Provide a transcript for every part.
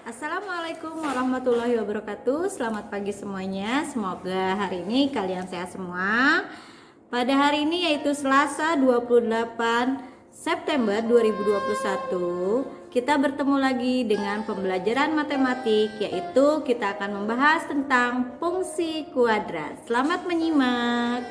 Assalamualaikum warahmatullahi wabarakatuh. Selamat pagi semuanya. Semoga hari ini kalian sehat semua. Pada hari ini yaitu Selasa 28 September 2021, kita bertemu lagi dengan pembelajaran matematik, yaitu kita akan membahas tentang fungsi kuadrat. Selamat menyimak.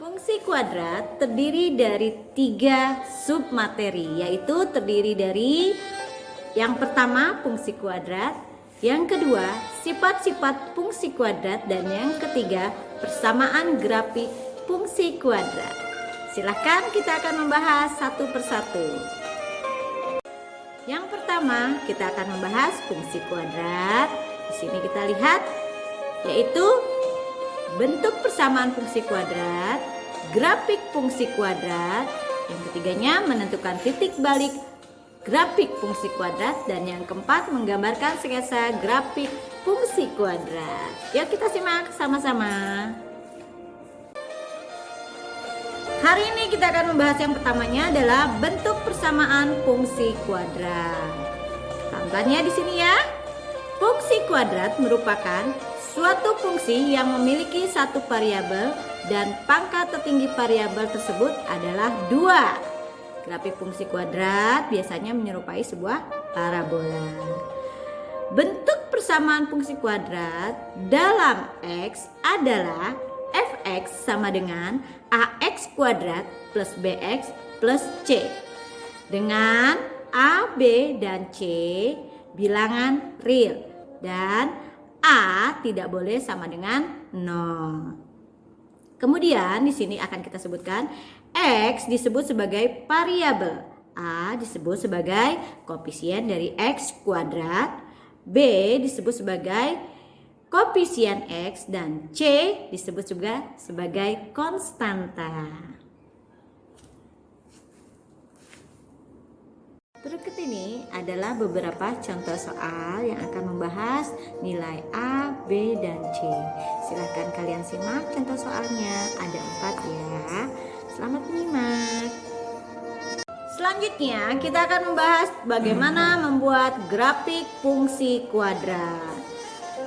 Fungsi kuadrat terdiri dari 3 submateri, yaitu terdiri dari yang pertama fungsi kuadrat, yang kedua sifat-sifat fungsi kuadrat, dan yang ketiga persamaan grafik fungsi kuadrat. Silahkan kita akan membahas satu persatu. Yang pertama kita akan membahas fungsi kuadrat. Di sini kita lihat yaitu bentuk persamaan fungsi kuadrat, grafik fungsi kuadrat, yang ketiganya menentukan titik balik grafik fungsi kuadrat, dan yang keempat menggambarkan sketsa grafik fungsi kuadrat. Yuk kita simak sama-sama. Hari ini kita akan membahas yang pertamanya adalah bentuk persamaan fungsi kuadrat. Tampilannya di sini ya. Fungsi kuadrat merupakan suatu fungsi yang memiliki satu variabel dan pangkat tertinggi variabel tersebut adalah 2. Grafik fungsi kuadrat biasanya menyerupai sebuah parabola. Bentuk persamaan fungsi kuadrat dalam X adalah fx sama dengan ax kuadrat plus bx plus c, dengan a, b, dan c bilangan real dan a tidak boleh sama dengan 0. Kemudian di sini akan kita sebutkan x disebut sebagai variabel, a disebut sebagai koefisien dari x kuadrat, b disebut sebagai koefisien x, dan c disebut juga sebagai konstanta. Berikut ini adalah beberapa contoh soal yang akan membahas nilai A, B, dan C. Silahkan kalian simak contoh soalnya, ada 4 ya. Selamat menyimak. Selanjutnya kita akan membahas bagaimana membuat grafik fungsi kuadrat.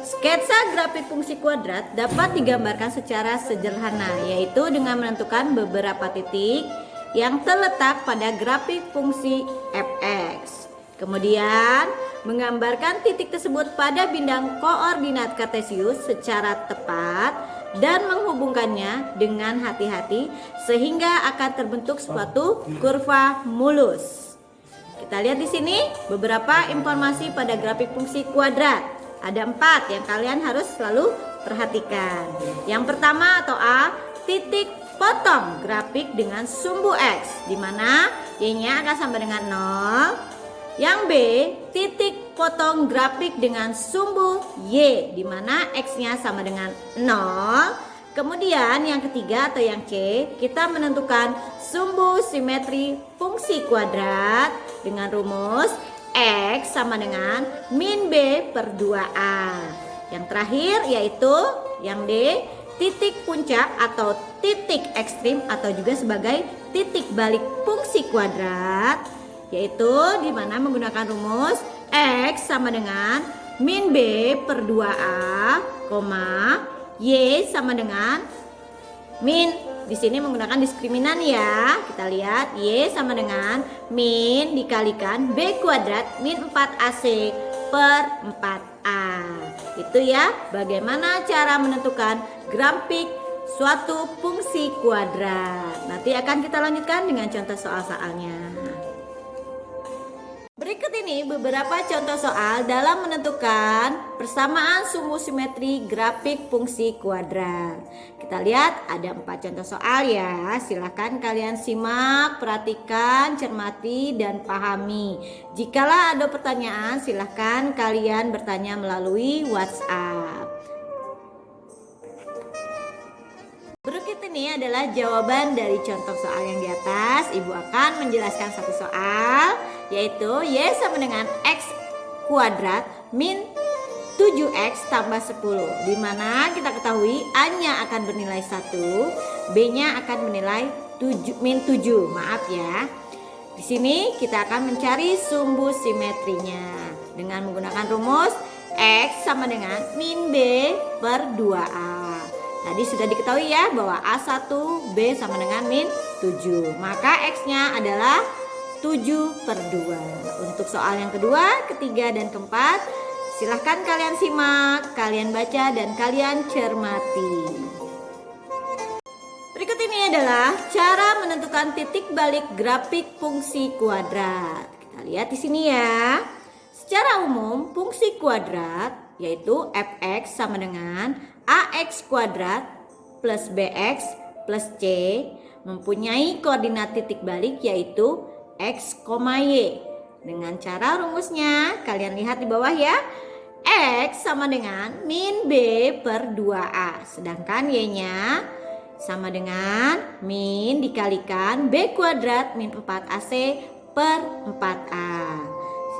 Sketsa grafik fungsi kuadrat dapat digambarkan secara sederhana, yaitu dengan menentukan beberapa titik yang terletak pada grafik fungsi fx. Kemudian menggambarkan titik tersebut pada bidang koordinat kartesius secara tepat dan menghubungkannya dengan hati-hati sehingga akan terbentuk suatu kurva mulus. Kita lihat di sini beberapa informasi pada grafik fungsi kuadrat. Ada 4 yang kalian harus selalu perhatikan. Yang pertama atau A, titik potong grafik dengan sumbu X, di mana Y-nya akan sama dengan 0. Yang B, titik potong grafik dengan sumbu Y, di mana X-nya sama dengan 0. Kemudian yang ketiga atau yang C, kita menentukan sumbu simetri fungsi kuadrat dengan rumus X sama dengan min B per 2A. Yang terakhir yaitu yang D, titik puncak atau titik ekstrim atau juga sebagai titik balik fungsi kuadrat, yaitu di mana menggunakan rumus X sama dengan min B per 2A, Y sama dengan min, di sini menggunakan diskriminan ya. Kita lihat Y sama dengan min dikalikan B kuadrat min 4AC per 4A. Itu ya bagaimana cara menentukan grafik suatu fungsi kuadrat. Nanti akan kita lanjutkan dengan contoh soal-soalnya. Berikut ini beberapa contoh soal dalam menentukan persamaan sumbu simetri grafik fungsi kuadrat. Kita lihat ada 4 contoh soal ya. Silahkan kalian simak, perhatikan, cermati, dan pahami. Jikalau ada pertanyaan silahkan kalian bertanya melalui WhatsApp. Berikut ini adalah jawaban dari contoh soal yang di atas. Ibu akan menjelaskan satu soal, yaitu Y sama dengan X kuadrat min 7x tambah 10, di mana kita ketahui A-nya akan bernilai 1, B-nya akan bernilai min 7. Maaf ya. Di sini kita akan mencari sumbu simetrinya dengan menggunakan rumus X sama dengan min B per 2A. Tadi sudah diketahui ya bahwa A1 B sama dengan min 7. Maka X-nya adalah 7 per 2. Untuk soal yang kedua, ketiga, dan keempat, silahkan kalian simak, kalian baca, dan kalian cermati. Berikut ini adalah cara menentukan titik balik grafik fungsi kuadrat. Kita lihat di sini ya. Secara umum, fungsi kuadrat yaitu fx sama dengan ax kuadrat plus bx plus c mempunyai koordinat titik balik yaitu x, y. Dengan cara rumusnya, kalian lihat di bawah ya. X sama dengan min B per 2A. Sedangkan Y-nya sama dengan min dikalikan B kuadrat min 4AC per 4A.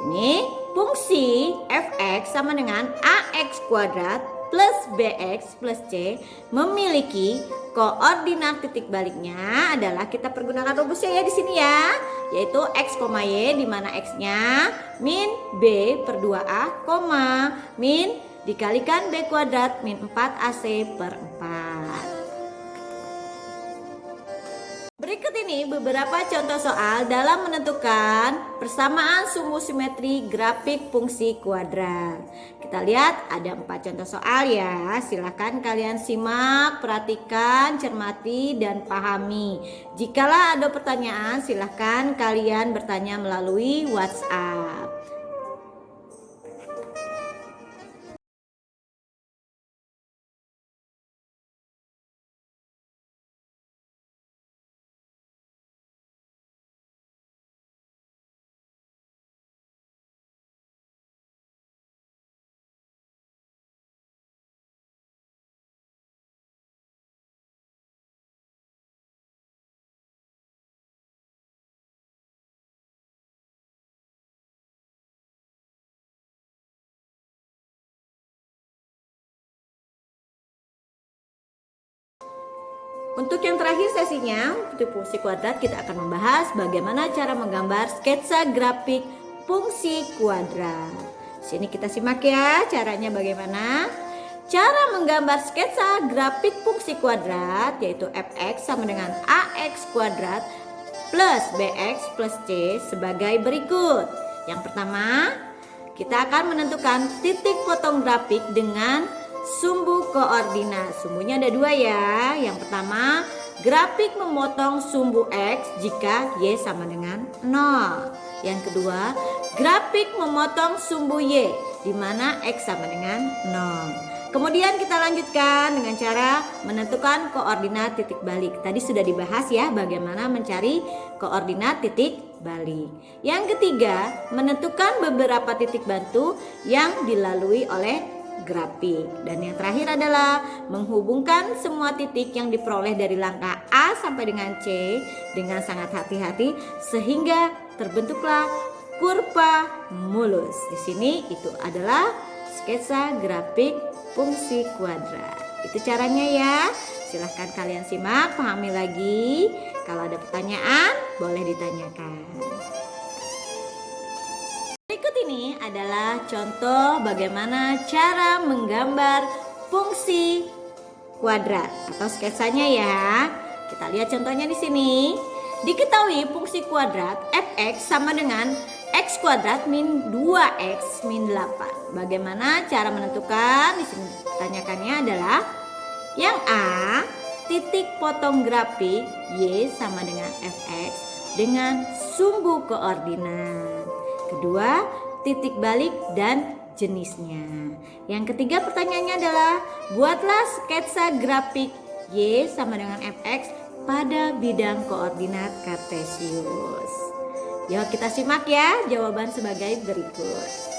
Sini fungsi Fx sama dengan AX kuadrat plus BX plus C memiliki koordinat titik baliknya adalah kita pergunakan rumusnya ya di sini ya, yaitu x, y, di mana x-nya min b per 2a, min dikalikan b kuadrat min 4ac per 4. Berikut ini beberapa contoh soal dalam menentukan persamaan sumbu simetri grafik fungsi kuadrat. Kita lihat ada 4 contoh soal ya. Silahkan kalian simak, perhatikan, cermati, dan pahami. Jikalau ada pertanyaan, silahkan kalian bertanya melalui WhatsApp. Untuk yang terakhir sesinya, untuk fungsi kuadrat, kita akan membahas bagaimana cara menggambar sketsa grafik fungsi kuadrat. Sini kita simak ya caranya bagaimana. Cara menggambar sketsa grafik fungsi kuadrat yaitu fx sama dengan ax kuadrat plus bx plus c sebagai berikut. Yang pertama, kita akan menentukan titik potong grafik dengan sumbu koordinat. Sumbunya ada 2 ya. Yang pertama, grafik memotong sumbu X jika Y sama dengan 0. Yang kedua, grafik memotong sumbu Y di mana X sama dengan 0. Kemudian kita lanjutkan dengan cara menentukan koordinat titik balik. Tadi sudah dibahas ya bagaimana mencari koordinat titik balik. Yang ketiga, menentukan beberapa titik bantu yang dilalui oleh grafik. Dan yang terakhir adalah menghubungkan semua titik yang diperoleh dari langkah A sampai dengan C dengan sangat hati-hati sehingga terbentuklah kurva mulus. Di sini itu adalah sketsa grafik fungsi kuadrat. Itu caranya ya. Silahkan kalian simak, pahami lagi. Kalau ada pertanyaan boleh ditanyakan. Berikut ini adalah contoh bagaimana cara menggambar fungsi kuadrat atau sketsanya ya. Kita lihat contohnya di sini. Diketahui fungsi kuadrat fx sama dengan x kuadrat min 2x min 8. Bagaimana cara menentukan? Di sini pertanyaannya adalah yang A, titik potong grafik y sama dengan fx dengan sumbu koordinat. Kedua, titik balik dan jenisnya. Yang ketiga pertanyaannya adalah buatlah sketsa grafik Y sama dengan Fx pada bidang koordinat kartesius. Yuk kita simak ya jawaban sebagai berikut.